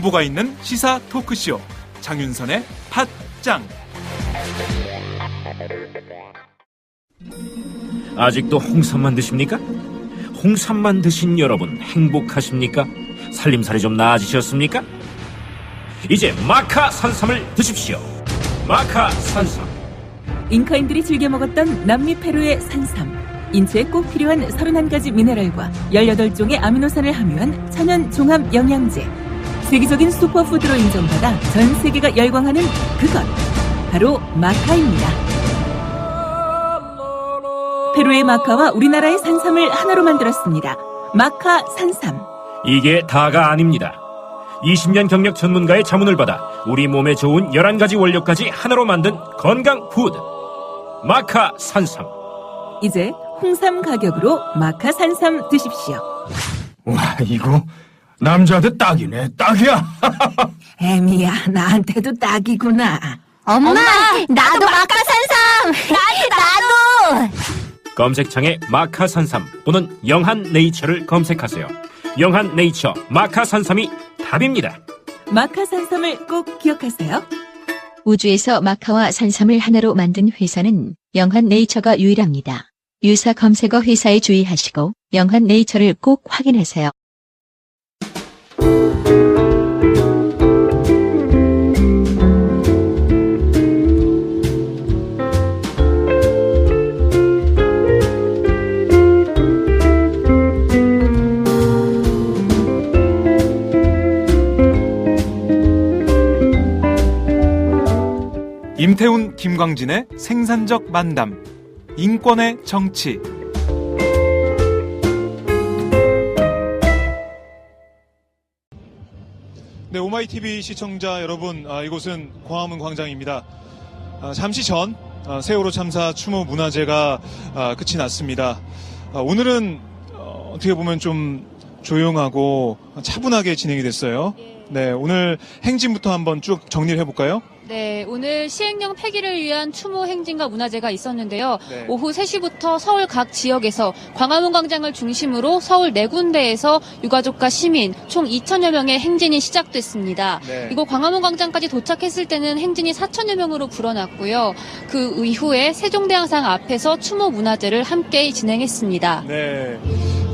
정보가 있는 시사 토크쇼 장윤선의 팟짱. 아직도 홍삼만 드십니까? 홍삼만 드신 여러분 행복하십니까? 살림살이 좀 나아지셨습니까? 이제 마카 산삼을 드십시오. 마카 산삼. 잉카인들이 즐겨 먹었던 남미 페루의 산삼. 인체에 꼭 필요한 31가지 미네랄과 18종의 아미노산을 함유한 천연 종합 영양제. 세계적인 슈퍼푸드로 인정받아 전 세계가 열광하는 그것. 바로 마카입니다. 페루의 마카와 우리나라의 산삼을 하나로 만들었습니다. 마카 산삼. 이게 다가 아닙니다. 20년 경력 전문가의 자문을 받아 우리 몸에 좋은 11가지 원료까지 하나로 만든 건강 푸드. 마카 산삼. 이제 홍삼 가격으로 마카 산삼 드십시오. 와, 이거 남자한테 딱이네. 딱이야. 애미야, 나한테도 딱이구나. 엄마, 나도 마카산삼! 나도! 검색창에 마카산삼 또는 영한네이처를 검색하세요. 영한네이처 마카산삼이 답입니다. 마카산삼을 꼭 기억하세요. 우주에서 마카와 산삼을 하나로 만든 회사는 영한네이처가 유일합니다. 유사 검색어 회사에 주의하시고 영한네이처를 꼭 확인하세요. 임태훈, 김광진의 생산적 만담. 인권의 정치. 네, 오마이TV 시청자 여러분, 이곳은 광화문 광장입니다. 잠시 전 세월호 참사 추모 문화제가 끝이 났습니다. 오늘은 어떻게 보면 좀 조용하고 차분하게 진행이 됐어요. 네, 오늘 행진부터 한번 쭉 정리를 해볼까요? 네, 오늘 시행령 폐기를 위한 추모 행진과 문화제가 있었는데요. 네. 오후 3시부터 서울 각 지역에서 광화문 광장을 중심으로 서울 4군데에서 유가족과 시민 총 2천여 명의 행진이 시작됐습니다. 네. 이곳 광화문 광장까지 도착했을 때는 행진이 4천여 명으로 불어났고요. 그 이후에 세종대왕상 앞에서 추모 문화제를 함께 진행했습니다. 네.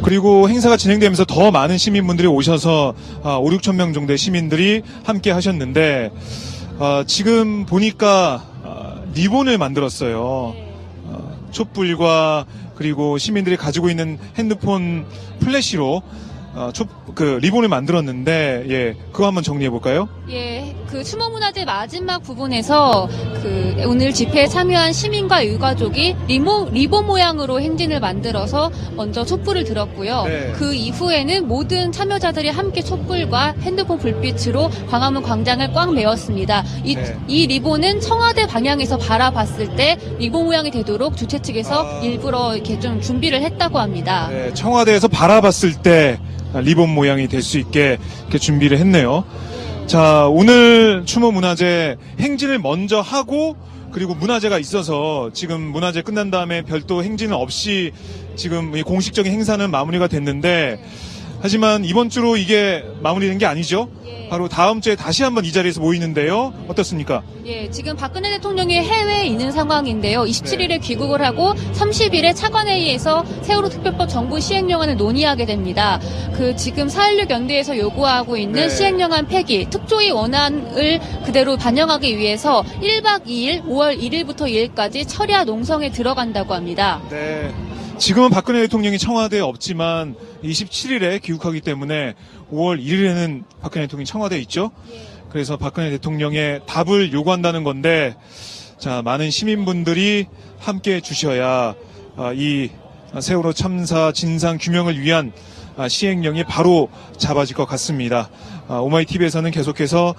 그리고 행사가 진행되면서 더 많은 시민분들이 오셔서 5, 6천 명 정도의 시민들이 함께 하셨는데 지금 보니까 리본을 만들었어요. 촛불과 그리고 시민들이 가지고 있는 핸드폰 플래시로 리본을 만들었는데, 예, 그거 한번 정리해 볼까요? 예, 그 추모문화제 마지막 부분에서 오늘 집회에 참여한 시민과 유가족이 리본 모양으로 행진을 만들어서 먼저 촛불을 들었고요. 네. 그 이후에는 모든 참여자들이 함께 촛불과 핸드폰 불빛으로 광화문 광장을 꽉 메웠습니다. 이 리본은 청와대 방향에서 바라봤을 때 리본 모양이 되도록 주최 측에서 일부러 이렇게 좀 준비를 했다고 합니다. 네, 청와대에서 바라봤을 때 리본 모양이 될 수 있게 이렇게 준비를 했네요. 자, 오늘 추모 문화제 행진을 먼저 하고 그리고 문화제가 있어서 지금 문화제 끝난 다음에 별도 행진은 없이 지금 이 공식적인 행사는 마무리가 됐는데, 하지만 이번 주로 이게 마무리된 게 아니죠. 바로 다음 주에 다시 한번 이 자리에서 모이는데요. 어떻습니까? 예, 지금 박근혜 대통령이 해외에 있는 상황인데요. 27일에 귀국을 하고 30일에 차관회의에서 세월호 특별법 정부 시행령안을 논의하게 됩니다. 지금 4.16 연대에서 요구하고 있는 시행령안 폐기, 특조위 원안을 그대로 반영하기 위해서 1박 2일, 5월 1일부터 2일까지 철야 농성에 들어간다고 합니다. 네. 지금은 박근혜 대통령이 청와대에 없지만 27일에 귀국하기 때문에 5월 1일에는 박근혜 대통령이 청와대에 있죠. 그래서 박근혜 대통령의 답을 요구한다는 건데, 자, 많은 시민분들이 함께 해주셔야 이 세월호 참사 진상 규명을 위한 시행령이 바로 잡아질 것 같습니다. 오마이TV에서는 계속해서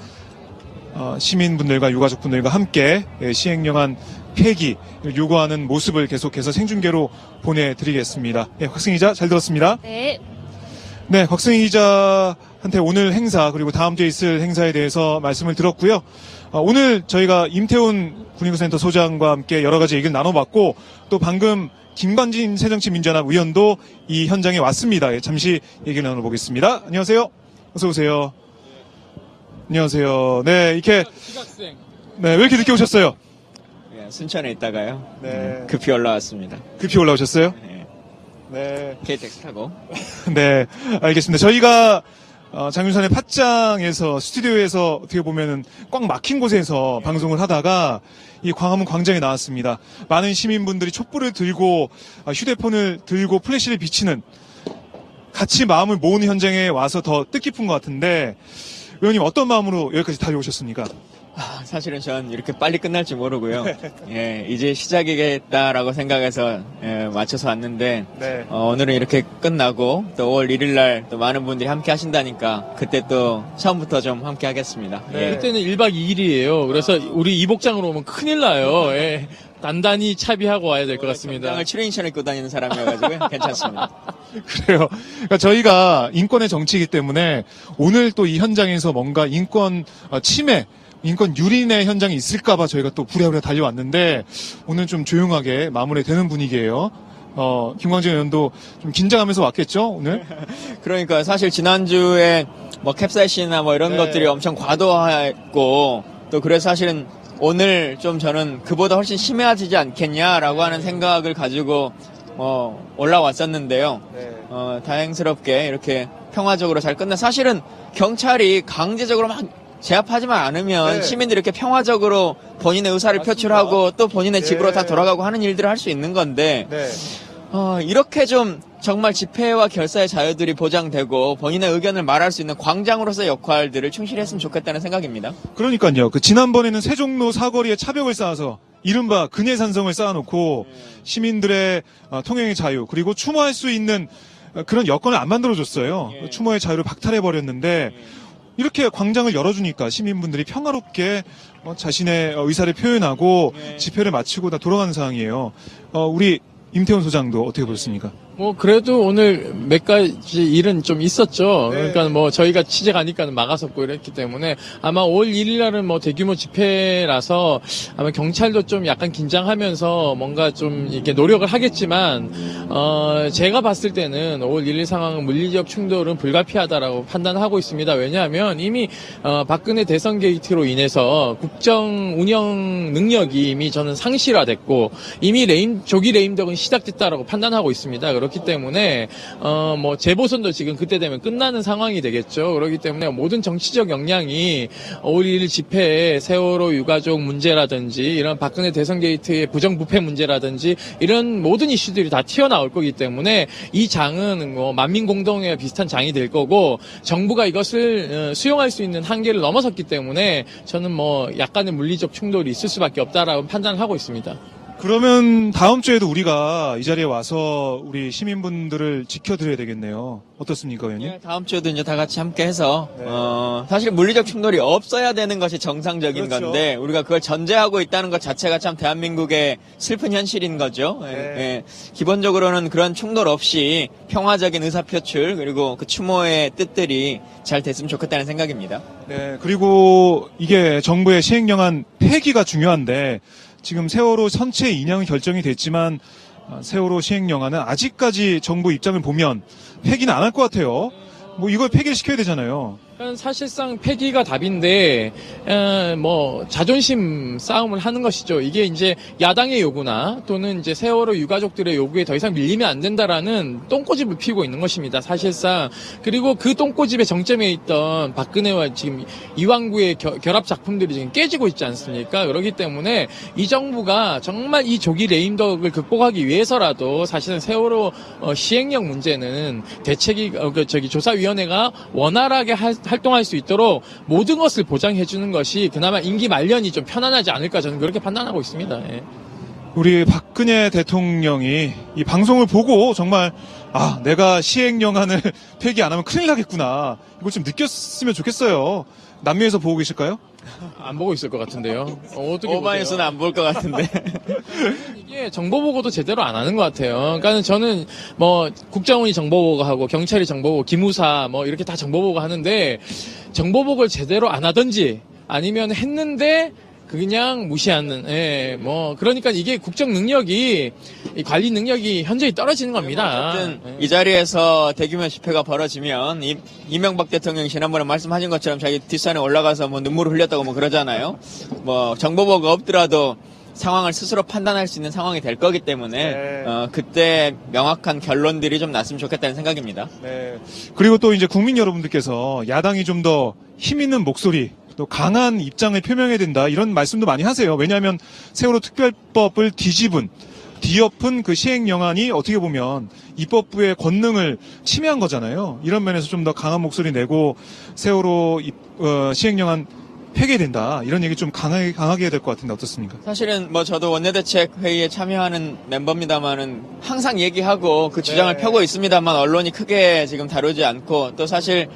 시민분들과 유가족분들과 함께 시행령안 폐기 요구하는 모습을 계속해서 생중계로 보내드리겠습니다. 네, 곽승희 기자 잘 들었습니다. 네. 네, 곽승희 기자한테 오늘 행사 그리고 다음 주에 있을 행사에 대해서 말씀을 들었고요. 오늘 저희가 임태훈 군인구센터 소장과 함께 여러 가지 얘기를 나눠봤고, 또 방금 김관진 새정치민주연합 의원도 이 현장에 왔습니다. 잠시 얘기를 나눠보겠습니다. 안녕하세요. 어서 오세요. 안녕하세요. 네, 이렇게 네, 왜 이렇게 늦게 오셨어요? 예, 순천에 있다가요. 네. 급히 올라왔습니다. 급히 올라오셨어요? 예, 네. KTX 타고. 네, 알겠습니다. 저희가 장윤선의 팟짱에서 스튜디오에서 어떻게 보면은 꽉 막힌 곳에서 방송을 하다가 이 광화문 광장에 나왔습니다. 많은 시민분들이 촛불을 들고 휴대폰을 들고 플래시를 비치는 같이 마음을 모으는 현장에 와서 더 뜻깊은 것 같은데 의원님 어떤 마음으로 여기까지 달려오셨습니까? 사실은 전 이렇게 빨리 끝날 줄 모르고요. 예, 이제 시작이겠다라고 생각해서 맞춰서 왔는데 네. 오늘은 이렇게 끝나고 또 5월 1일 날 또 많은 분들이 함께 하신다니까 그때 또 처음부터 좀 함께 하겠습니다. 네. 예. 그때는 1박 2일이에요. 그래서 우리 이복장으로 오면 큰일 나요. 예. 단단히 차비하고 와야 될 것 같습니다. 당을 추리닝천을 입고 다니는 사람이어가지고 괜찮습니다. 그래요. 그러니까 저희가 인권의 정치이기 때문에 오늘 또 이 현장에서 뭔가 인권 침해, 인권 유린의 현장이 있을까봐 저희가 또 부랴부랴 달려왔는데 오늘 좀 조용하게 마무리되는 분위기예요. 김광진 의원도 좀 긴장하면서 왔겠죠, 오늘? 그러니까 사실 지난주에 뭐 캡사이신이나 뭐 이런 네. 것들이 엄청 과도했고 또 그래서 사실은 오늘 좀 저는 그보다 훨씬 심해지지 않겠냐라고 하는 생각을 가지고 올라왔었는데요. 다행스럽게 이렇게 평화적으로 잘 끝나. 사실은 경찰이 강제적으로 막 제압하지만 않으면 네. 시민들이 이렇게 평화적으로 본인의 의사를 표출하고 또 본인의 네. 집으로 다 돌아가고 하는 일들을 할 수 있는 건데 네. 이렇게 좀 정말 집회와 결사의 자유들이 보장되고 본인의 의견을 말할 수 있는 광장으로서의 역할들을 충실히 했으면 좋겠다는 생각입니다. 그러니까요. 지난번에는 세종로 사거리에 차벽을 쌓아서 이른바 근해산성을 쌓아놓고 시민들의 통행의 자유 그리고 추모할 수 있는 그런 여건을 안 만들어줬어요. 예. 추모의 자유를 박탈해버렸는데 이렇게 광장을 열어주니까 시민분들이 평화롭게 자신의 의사를 표현하고 예. 집회를 마치고 다 돌아가는 상황이에요. 우리 임태훈 소장도 어떻게 보셨습니까? 뭐 그래도 오늘 몇 가지 일은 좀 있었죠. 네. 그러니까 뭐 저희가 취재 가니까 막아섰고 이랬기 때문에 아마 5월 1일 날은 뭐 대규모 집회라서 아마 경찰도 좀 약간 긴장하면서 뭔가 좀 이렇게 노력을 하겠지만 제가 봤을 때는 5월 1일 상황은 물리적 충돌은 불가피하다라고 판단하고 있습니다. 왜냐하면 이미 박근혜 대선 게이트로 인해서 국정 운영 능력이 이미 저는 상실화됐고 이미 조기 레임덕은 시작됐다라고 판단하고 있습니다. 그렇기 때문에 뭐 재보선도 지금 그때 되면 끝나는 상황이 되겠죠. 그렇기 때문에 모든 정치적 역량이 5월 1일 집회에 세월호 유가족 문제라든지 이런 박근혜 대선 게이트의 부정부패 문제라든지 이런 모든 이슈들이 다 튀어나올 거기 때문에 이 장은 뭐 만민공동회와 비슷한 장이 될 거고 정부가 이것을 수용할 수 있는 한계를 넘어섰기 때문에 저는 뭐 약간의 물리적 충돌이 있을 수밖에 없다라고 판단을 하고 있습니다. 그러면 다음 주에도 우리가 이 자리에 와서 우리 시민분들을 지켜드려야 되겠네요. 어떻습니까, 의원님? 예, 다음 주에도 이제 다 같이 함께 해서 네. 사실 물리적 충돌이 없어야 되는 것이 정상적인 그렇죠. 건데 우리가 그걸 전제하고 있다는 것 자체가 참 대한민국의 슬픈 현실인 거죠. 예, 네. 예. 기본적으로는 그런 충돌 없이 평화적인 의사표출 그리고 그 추모의 뜻들이 잘 됐으면 좋겠다는 생각입니다. 네, 그리고 이게 정부의 시행령안 폐기가 중요한데 지금 세월호 선체 인양은 결정이 됐지만 세월호 시행령안은 아직까지 정부 입장을 보면 폐기는 안 할 것 같아요. 뭐 이걸 폐기를 시켜야 되잖아요. 사실상 폐기가 답인데 뭐 자존심 싸움을 하는 것이죠. 이게 이제 야당의 요구나 또는 이제 세월호 유가족들의 요구에 더 이상 밀리면 안 된다라는 똥꼬집을 피우고 있는 것입니다. 사실상 그리고 그 똥꼬집의 정점에 있던 박근혜와 지금 이왕구의 결합 작품들이 지금 깨지고 있지 않습니까? 그렇기 때문에 이 정부가 정말 이 조기 레임덕을 극복하기 위해서라도 사실은 세월호 시행령 문제는 대책이 조사위원회가 원활하게 활동할 수 있도록 모든 것을 보장해 주는 것이 그나마 임기 말년이 좀 편안하지 않을까 저는 그렇게 판단하고 있습니다. 예. 우리 박근혜 대통령이 이 방송을 보고 정말 내가 시행령안을 폐기 안 하면 큰일 나겠구나. 이걸 좀 느꼈으면 좋겠어요. 남미에서 보고 계실까요? 안 보고 있을 것 같은데요. 어떻게 오마이뉴스는 안 볼 것 같은데. 이게 정보 보고도 제대로 안 하는 것 같아요. 그러니까 저는 뭐 국정원이 정보 보고하고 경찰이 정보 보고 기무사 뭐 이렇게 다 정보 보고 하는데 정보 보고를 제대로 안 하든지 아니면 했는데 그냥 무시하는, 예, 뭐, 그러니까 이게 국정 능력이, 이 관리 능력이 현저히 떨어지는 겁니다. 어쨌든 예. 이 자리에서 대규모 집회가 벌어지면 이명박 대통령이 지난번에 말씀하신 것처럼 자기 뒷산에 올라가서 뭐 눈물을 흘렸다고 뭐 그러잖아요. 뭐 정보보고가 없더라도 상황을 스스로 판단할 수 있는 상황이 될 거기 때문에 네. 그때 명확한 결론들이 좀 났으면 좋겠다는 생각입니다. 네. 그리고 또 이제 국민 여러분들께서 야당이 좀 더 힘 있는 목소리, 또 강한 입장을 표명해야 된다, 이런 말씀도 많이 하세요. 왜냐하면 세월호 특별법을 뒤엎은 그 시행령안이 어떻게 보면 입법부의 권능을 침해한 거잖아요. 이런 면에서 좀 더 강한 목소리 내고 세월호 시행령안 폐기된다, 이런 얘기 좀 강하게 해야 될 것 같은데 어떻습니까? 사실은 뭐 저도 원내대책 회의에 참여하는 멤버입니다만은 항상 얘기하고 그 주장을 펴고 있습니다만 언론이 크게 지금 다루지 않고, 또 사실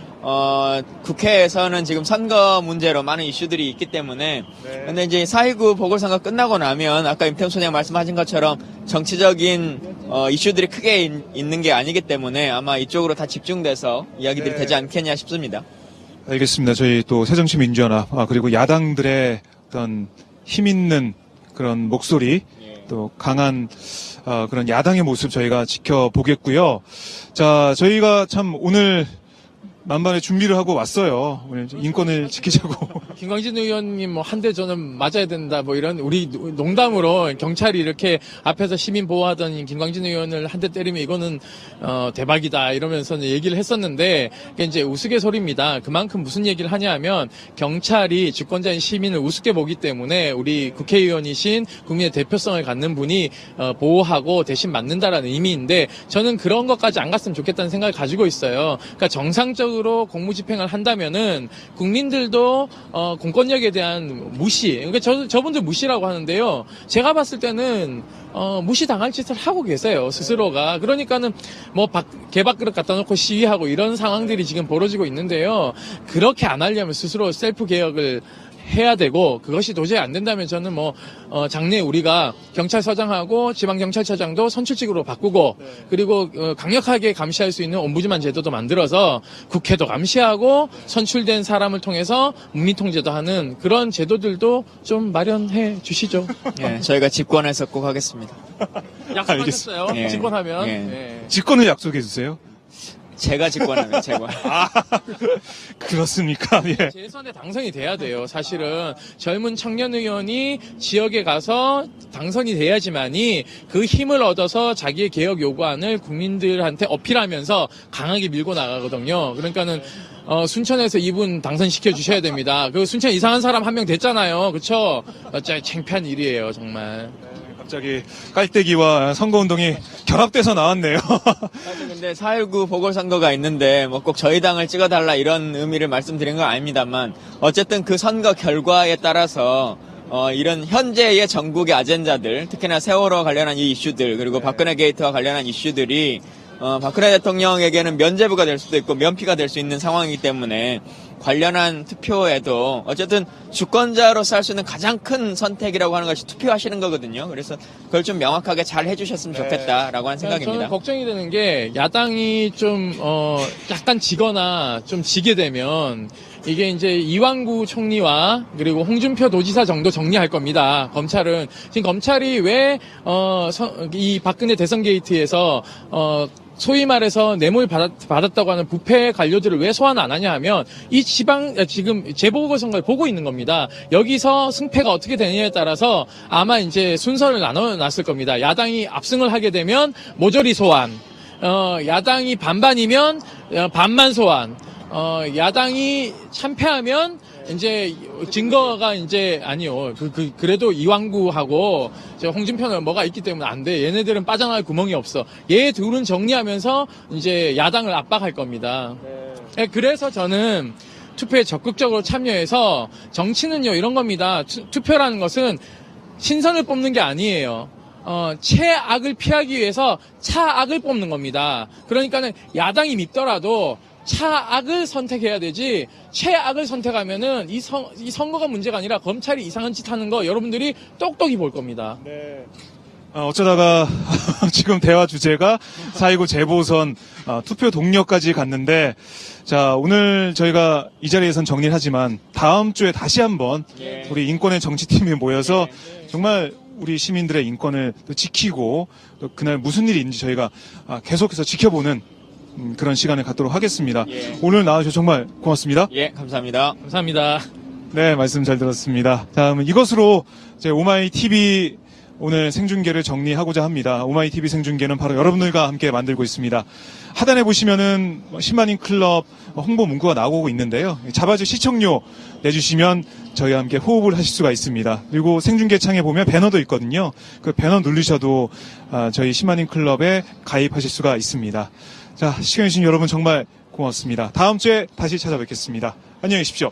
국회에서는 지금 선거 문제로 많은 이슈들이 있기 때문에 근데 이제 4.19 보궐선거 끝나고 나면 아까 임태훈 소장 말씀하신 것처럼 정치적인 이슈들이 크게 있는 게 아니기 때문에 아마 이쪽으로 다 집중돼서 이야기들이 되지 않겠냐 싶습니다. 알겠습니다. 저희 또 새정치민주연합, 그리고 야당들의 어떤 힘 있는 그런 목소리, 또 강한 그런 야당의 모습 저희가 지켜보겠고요. 자, 저희가 참 오늘 만반의 준비를 하고 왔어요. 오늘 인권을 지키자고. 김광진 의원님 뭐 한 대 저는 맞아야 된다 뭐 이런 우리 농담으로 경찰이 이렇게 앞에서 시민 보호하던 김광진 의원을 한 대 때리면 이거는 대박이다 이러면서 얘기를 했었는데 그게 이제 우스갯소리입니다. 그만큼 무슨 얘기를 하냐면 경찰이 주권자인 시민을 우습게 보기 때문에 우리 국회의원이신 국민의 대표성을 갖는 분이 보호하고 대신 맞는다라는 의미인데 저는 그런 것까지 안 갔으면 좋겠다는 생각을 가지고 있어요. 그러니까 정상적으로 공무집행을 한다면은 국민들도 공권력에 대한 무시, 그러니까 저분들 무시라고 하는데요. 제가 봤을 때는 무시당할 짓을 하고 계세요, 스스로가. 그러니까는 뭐 개밥그릇 갖다 놓고 시위하고 이런 상황들이 지금 벌어지고 있는데요. 그렇게 안 하려면 스스로 셀프 개혁을 해야 되고, 그것이 도저히 안 된다면 저는 장래에 우리가 경찰서장하고 지방경찰서장도 선출직으로 바꾸고, 그리고 강력하게 감시할 수 있는 옴부즈만 제도도 만들어서 국회도 감시하고 선출된 사람을 통해서 문민통제도 하는 그런 제도들도 좀 마련해 주시죠. 예, 저희가 집권해서 꼭 하겠습니다. 약속하셨어요. 예. 집권하면. 예. 예. 직권을 약속해 주세요. 제가 집권하면 제가. 그렇습니까? 예. 재선에 당선이 돼야 돼요. 사실은 젊은 청년 의원이 지역에 가서 당선이 돼야지만이 그 힘을 얻어서 자기의 개혁 요구안을 국민들한테 어필하면서 강하게 밀고 나가거든요. 그러니까는 순천에서 이분 당선시켜 주셔야 됩니다. 그 순천 이상한 사람 한 명 됐잖아요. 그쵸? 진짜 창피한 일이에요, 정말. 갑자기 깔때기와 선거운동이 결합돼서 나왔네요. 사실 근데 4.19 보궐선거가 있는데 뭐 꼭 저희 당을 찍어달라 이런 의미를 말씀드린 건 아닙니다만 어쨌든 그 선거 결과에 따라서 이런 현재의 전국의 아젠다들, 특히나 세월호 관련한 이 이슈들, 그리고 박근혜 게이트와 관련한 이슈들이 박근혜 대통령에게는 면죄부가 될 수도 있고 면피가 될 수 있는 상황이기 때문에 관련한 투표에도 어쨌든 주권자로서 할 수 있는 가장 큰 선택이라고 하는 것이 투표하시는 거거든요. 그래서 그걸 좀 명확하게 잘 해주셨으면 좋겠다라고 하는 생각입니다. 저는 걱정이 되는 게 야당이 좀 약간 지거나 좀 지게 되면 이게 이제 이완구 총리와 그리고 홍준표 도지사 정도 정리할 겁니다. 검찰은 지금 검찰이 왜 이 박근혜 대선 게이트에서 소위 말해서 뇌물 받았다고 하는 부패 관료들을 왜 소환 안 하냐 하면 이 지금 재보궐선거를 보고 있는 겁니다. 여기서 승패가 어떻게 되느냐에 따라서 아마 이제 순서를 나눠놨을 겁니다. 야당이 압승을 하게 되면 모조리 소환, 야당이 반반이면 반만 소환, 야당이 참패하면 이제 증거가 이제 아니요. 그래도 이완구하고 홍준표는 뭐가 있기 때문에 안 돼. 얘네들은 빠져나갈 구멍이 없어. 얘 둘은 정리하면서 이제 야당을 압박할 겁니다. 네, 그래서 저는 투표에 적극적으로 참여해서 정치는요 이런 겁니다. 투표라는 것은 신선을 뽑는 게 아니에요. 최악을 피하기 위해서 차악을 뽑는 겁니다. 그러니까는 야당이 밉더라도 차악을 선택해야 되지 최악을 선택하면은 이 선거가 문제가 아니라 검찰이 이상한 짓 하는 거 여러분들이 똑똑히 볼 겁니다. 네. 어쩌다가 지금 대화 주제가 4.19 재보선 투표 동료까지 갔는데, 자, 오늘 저희가 이 자리에선 정리를 하지만 다음 주에 다시 한번 우리 인권의 정치팀이 모여서 정말 우리 시민들의 인권을 또 지키고 또 그날 무슨 일이 있는지 저희가 계속해서 지켜보는 그런 시간을 갖도록 하겠습니다. 오늘 나와주셔서 정말 고맙습니다. 예, 감사합니다. 감사합니다. 네, 말씀 잘 들었습니다. 자, 그러면 이것으로 제 오마이 TV 오늘 생중계를 정리하고자 합니다. 오마이 TV 생중계는 바로 여러분들과 함께 만들고 있습니다. 하단에 보시면은 10만인 클럽 홍보 문구가 나오고 있는데요. 자바주 시청료 내주시면 저희와 함께 호흡을 하실 수가 있습니다. 그리고 생중계 창에 보면 배너도 있거든요. 그 배너 누르셔도 저희 10만인 클럽에 가입하실 수가 있습니다. 자, 시청해주신 여러분 정말 고맙습니다. 다음 주에 다시 찾아뵙겠습니다. 안녕히 계십시오.